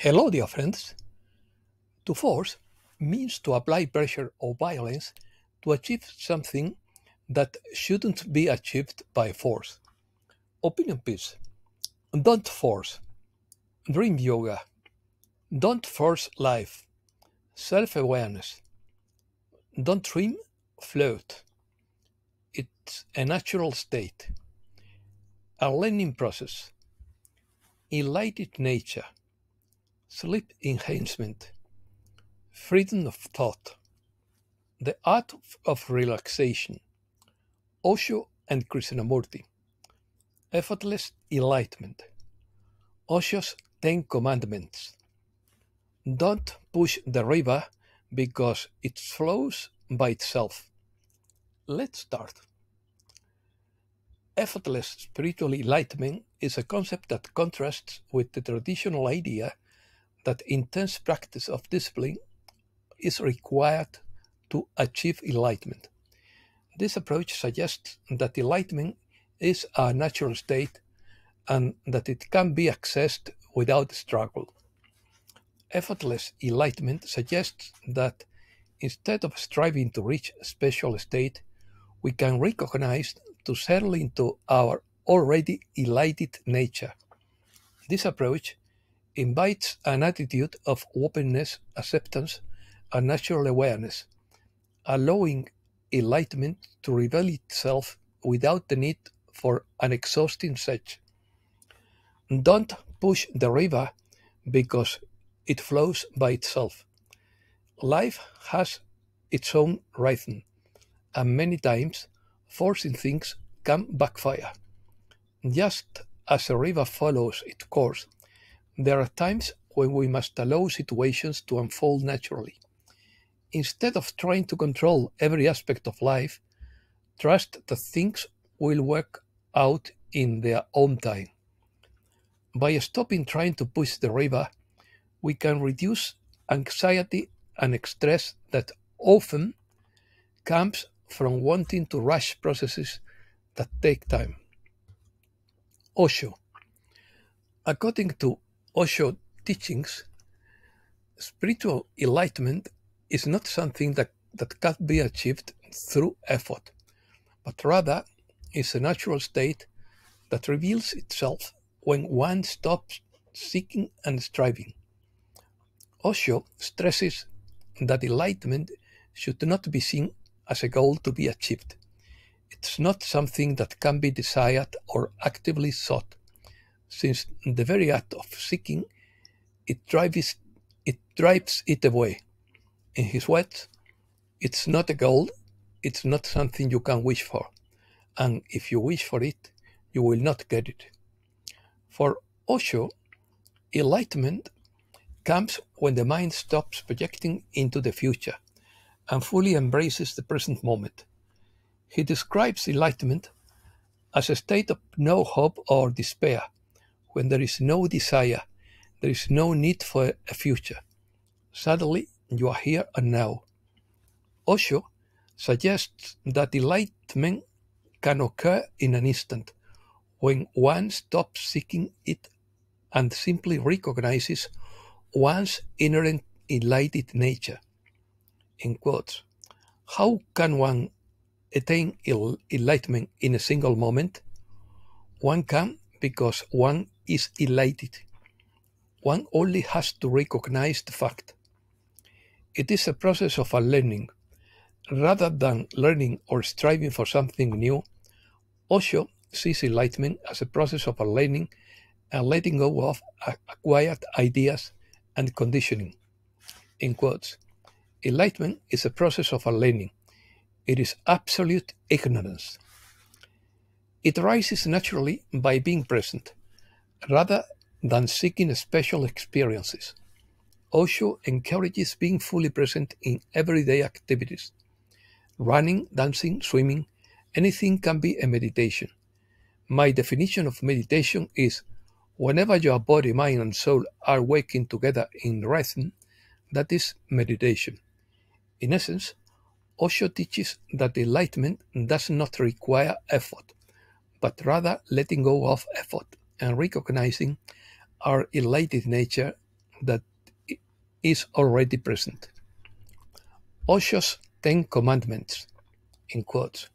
Hello, dear friends. To force means to apply pressure or violence to achieve something that shouldn't be achieved by force. Opinion piece. Don't force. Dream yoga. Don't force life. Self awareness. Don't dream, float. It's a natural state. A learning process. Enlightened nature. Sleep enhancement. Freedom of thought. The art of relaxation. Osho and Krishnamurti. Effortless Enlightenment. Osho's Ten Commandments. Don't push the river because it flows by itself. Let's start. Effortless spiritual enlightenment is a concept that contrasts with the traditional idea that intense practice of discipline is required to achieve enlightenment. This approach suggests that enlightenment is a natural state and that it can be accessed without struggle. Effortless enlightenment suggests that instead of striving to reach a special state, we can recognize to settle into our already enlightened nature. This approach invites an attitude of openness, acceptance, and natural awareness, allowing enlightenment to reveal itself without the need for an exhausting search. Don't push the river because it flows by itself. Life has its own rhythm, and many times forcing things can backfire. Just as a river follows its course, there are times when we must allow situations to unfold naturally. Instead of trying to control every aspect of life, trust that things will work out in their own time. By stopping trying to push the river, we can reduce anxiety and stress that often comes from wanting to rush processes that take time. Osho. According to Osho teachings, spiritual enlightenment is not something that can be achieved through effort, but rather is a natural state that reveals itself when one stops seeking and striving. Osho stresses that enlightenment should not be seen as a goal to be achieved. It's not something that can be desired or actively sought, since the very act of seeking it drives it away. In his words, it's not a goal, it's not something you can wish for, and if you wish for it, you will not get it. For Osho, enlightenment comes when the mind stops projecting into the future and fully embraces the present moment. He describes enlightenment as a state of no hope or despair, when there is no desire, there is no need for a future. Suddenly, you are here and now. Osho suggests that enlightenment can occur in an instant, when one stops seeking it and simply recognizes one's inherent enlightened nature. In quotes, how can one attain enlightenment in a single moment? One can because one is enlightened. One only has to recognize the fact. It is a process of unlearning. Rather than learning or striving for something new, Osho sees enlightenment as a process of unlearning and letting go of acquired ideas and conditioning. In quotes, enlightenment is a process of unlearning. It is absolute ignorance. It arises naturally by being present, rather than seeking special experiences. Osho encourages being fully present in everyday activities. Running, dancing, swimming, anything can be a meditation. My definition of meditation is whenever your body, mind, and soul are working together in rhythm, that is meditation. In essence, Osho teaches that enlightenment does not require effort, but rather letting go of effort and recognizing our enlightened nature that is already present. Osho's 10 Commandments, in quotes,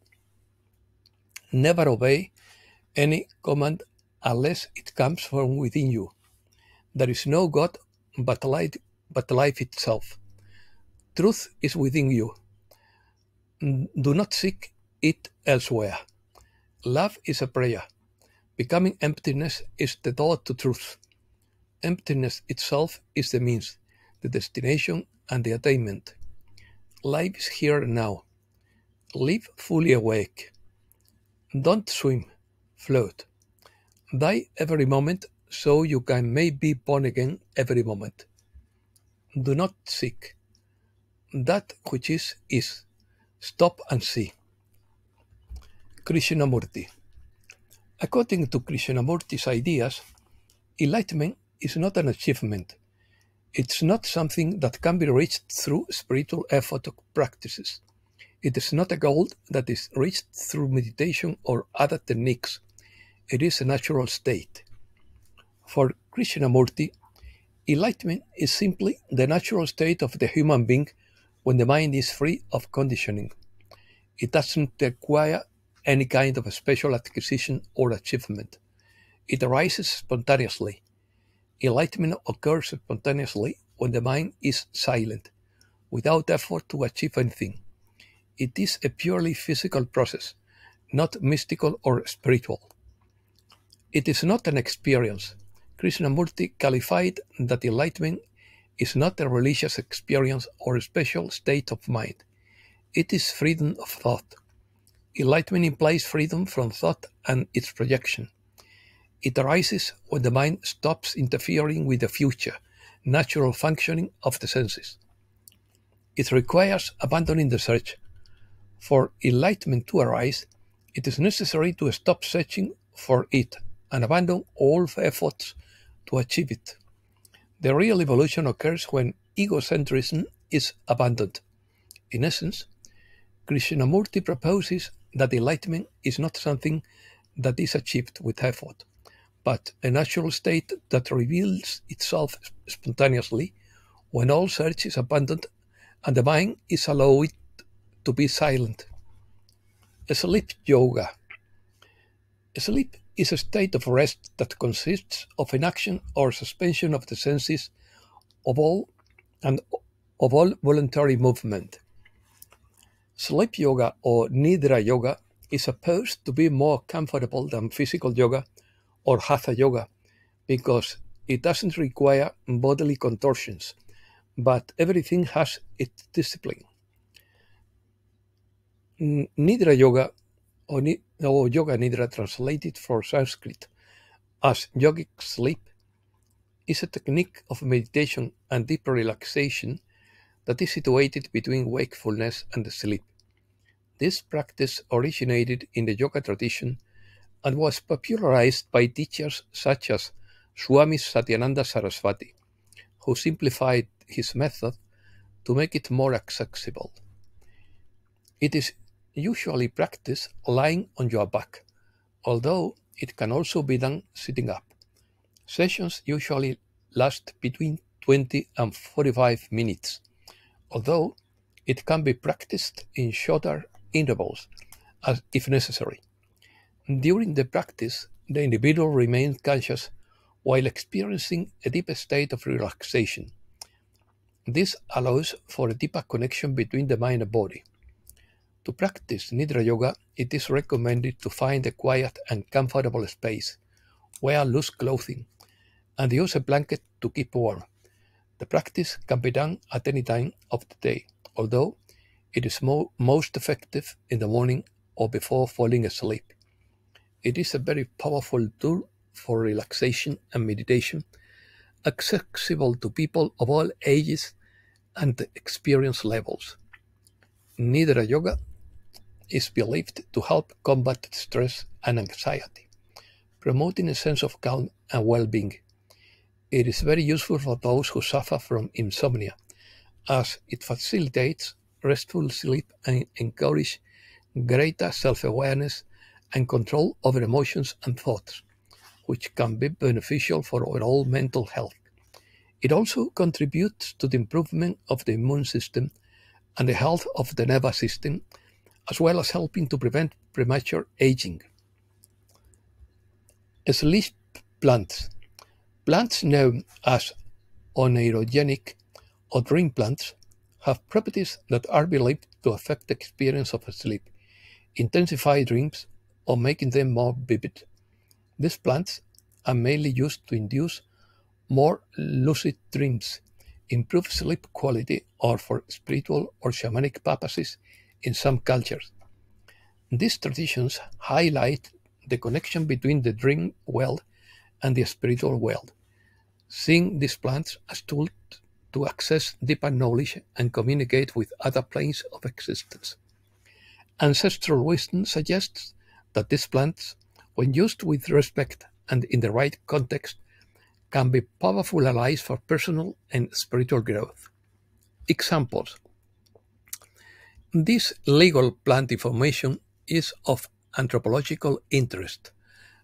never obey any command unless it comes from within you. There is no God but life itself. Truth is within you. Do not seek it elsewhere. Love is a prayer. Becoming emptiness is the door to truth. Emptiness itself is the means, the destination, and the attainment. Life is here and now. Live fully awake. Don't swim, float. Die every moment so you may be born again every moment. Do not seek. That which is. Stop and see. Krishnamurti. According to Krishnamurti's ideas, enlightenment is not an achievement. It's not something that can be reached through spiritual effort or practices. It is not a goal that is reached through meditation or other techniques. It is a natural state. For Krishnamurti, enlightenment is simply the natural state of the human being when the mind is free of conditioning. It doesn't require any kind of a special acquisition or achievement. It arises spontaneously. Enlightenment occurs spontaneously when the mind is silent, without effort to achieve anything. It is a purely physical process, not mystical or spiritual. It is not an experience. Krishnamurti qualified that enlightenment is not a religious experience or a special state of mind. It is freedom of thought. Enlightenment implies freedom from thought and its projection. It arises when the mind stops interfering with the future, natural functioning of the senses. It requires abandoning the search. For enlightenment to arise, it is necessary to stop searching for it and abandon all efforts to achieve it. The real evolution occurs when egocentrism is abandoned. In essence, Krishnamurti proposes that enlightenment is not something that is achieved with effort, but a natural state that reveals itself spontaneously when all search is abandoned and the mind is allowed to be silent. Sleep yoga. Sleep is a state of rest that consists of inaction or suspension of the senses of all voluntary movement. Sleep yoga or nidra yoga is supposed to be more comfortable than physical yoga or hatha yoga because it doesn't require bodily contortions, but everything has its discipline. Nidra yoga or yoga nidra, translated from Sanskrit as yogic sleep, is a technique of meditation and deep relaxation that is situated between wakefulness and sleep. This practice originated in the yoga tradition and was popularized by teachers such as Swami Satyananda Saraswati, who simplified his method to make it more accessible. It is usually practiced lying on your back, although it can also be done sitting up. Sessions usually last between 20 and 45 minutes, although it can be practiced in shorter intervals if necessary. During the practice, the individual remains conscious while experiencing a deep state of relaxation. This allows for a deeper connection between the mind and body. To practice Nidra Yoga, it is recommended to find a quiet and comfortable space, wear loose clothing, and use a blanket to keep warm. The practice can be done at any time of the day, although it is most effective in the morning or before falling asleep. It is a very powerful tool for relaxation and meditation, accessible to people of all ages and experience levels. Nidra Yoga is believed to help combat stress and anxiety, promoting a sense of calm and well-being. It is very useful for those who suffer from insomnia, as it facilitates restful sleep and encourages greater self-awareness and control over emotions and thoughts, which can be beneficial for overall mental health. It also contributes to the improvement of the immune system and the health of the nervous system, as well as helping to prevent premature aging. Sleep plants. Plants known as oneirogenic or dream plants have properties that are believed to affect the experience of sleep, intensify dreams, or making them more vivid. These plants are mainly used to induce more lucid dreams, improve sleep quality, or for spiritual or shamanic purposes in some cultures. These traditions highlight the connection between the dream world and the spiritual world, seeing these plants as tools to access deeper knowledge and communicate with other planes of existence. Ancestral wisdom suggests that these plants, when used with respect and in the right context, can be powerful allies for personal and spiritual growth. Examples. This legal plant information is of anthropological interest,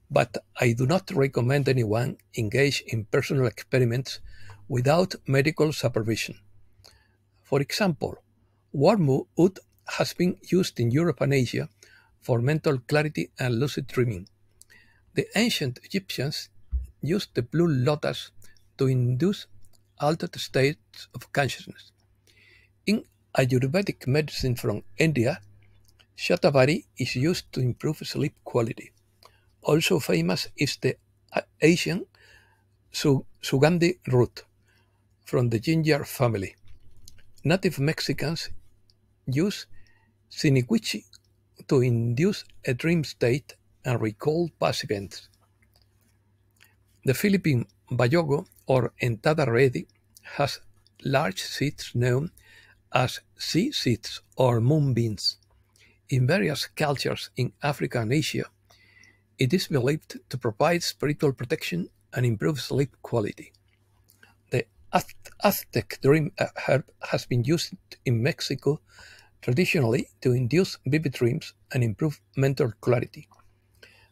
but I do not recommend anyone engage in personal experiments without medical supervision. For example, wormwood has been used in Europe and Asia for mental clarity and lucid dreaming. The ancient Egyptians used the blue lotus to induce altered states of consciousness. In Ayurvedic medicine from India, shatavari is used to improve sleep quality. Also famous is the Asian Sugandhi root from the ginger family. Native Mexicans use siniquichi to induce a dream state and recall past events. The Philippine bayogo or entada ready has large seeds known as sea seeds or moonbeams. In various cultures in Africa and Asia, it is believed to provide spiritual protection and improve sleep quality. The Aztec dream herb has been used in Mexico traditionally to induce vivid dreams and improve mental clarity.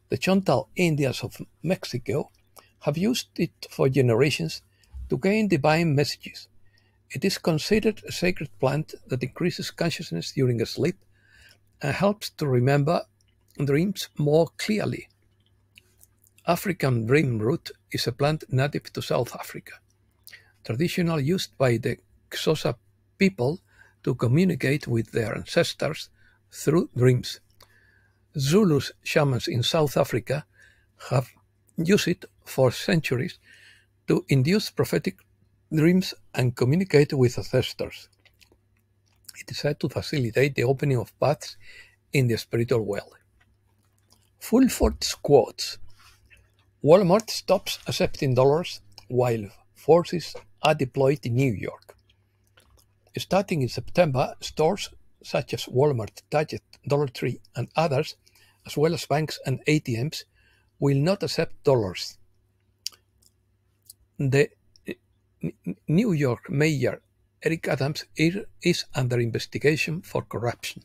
The Chontal Indians of Mexico have used it for generations to gain divine messages. It is considered a sacred plant that increases consciousness during sleep and helps to remember dreams more clearly. African dream root is a plant native to South Africa, traditionally used by the Xhosa people to communicate with their ancestors through dreams. Zulu shamans in South Africa have used it for centuries to induce prophetic dreams and communicate with ancestors. It is said to facilitate the opening of paths in the spiritual world. Fulford's quotes. Walmart stops accepting dollars while forces are deployed in New York. Starting in September, stores such as Walmart, Target, Dollar Tree, and others, as well as banks and ATMs, will not accept dollars. The New York Mayor Eric Adams is under investigation for corruption.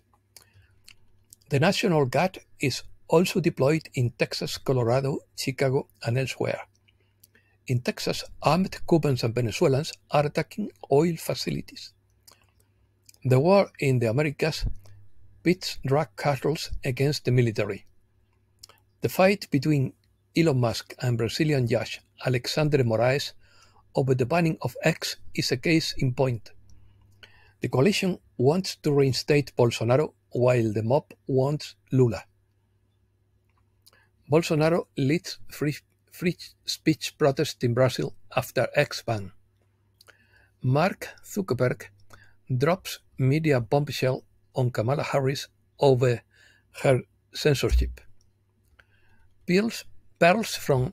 The National Guard is also deployed in Texas, Colorado, Chicago, and elsewhere. In Texas, armed Cubans and Venezuelans are attacking oil facilities. The war in the Americas pits drug cartels against the military. The fight between Elon Musk and Brazilian judge Alexandre Moraes over the banning of X is a case in point. The coalition wants to reinstate Bolsonaro while the mob wants Lula. Bolsonaro leads free speech protest in Brazil after X ban. Mark Zuckerberg drops media bombshell on Kamala Harris over her censorship. Pearls from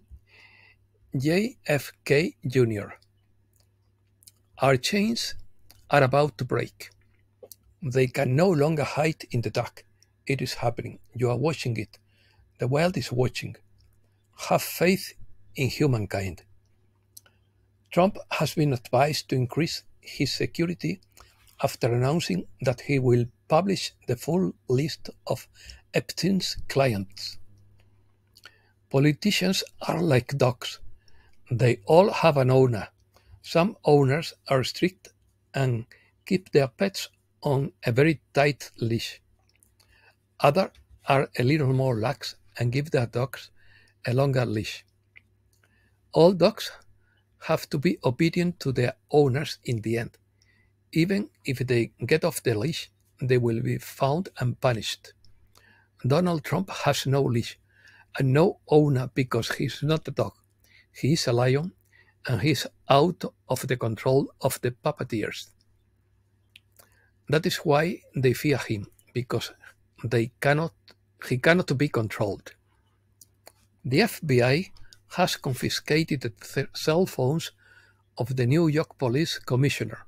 JFK Jr. Our chains are about to break. They can no longer hide in the dark. It is happening. You are watching it. The world is watching. Have faith in humankind. Trump has been advised to increase his security after announcing that he will publish the full list of Epstein's clients. Politicians are like dogs. They all have an owner, Some owners are strict and keep their pets on a very tight leash. Others are a little more lax and give their dogs a longer leash. All dogs have to be obedient to their owners in the end. Even if they get off the leash, they will be found and punished. Donald Trump has no leash and no owner because he's not a dog. He is a lion and he's out of the control of the puppeteers. That is why they fear him, because he cannot be controlled. The FBI has confiscated the cell phones of the New York Police Commissioner.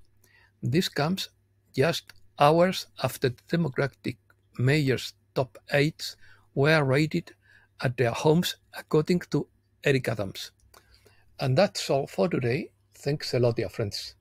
This comes just hours after the Democratic mayor's top aides were raided at their homes, according to Eric Adams. And that's all for today. Thanks a lot, dear friends.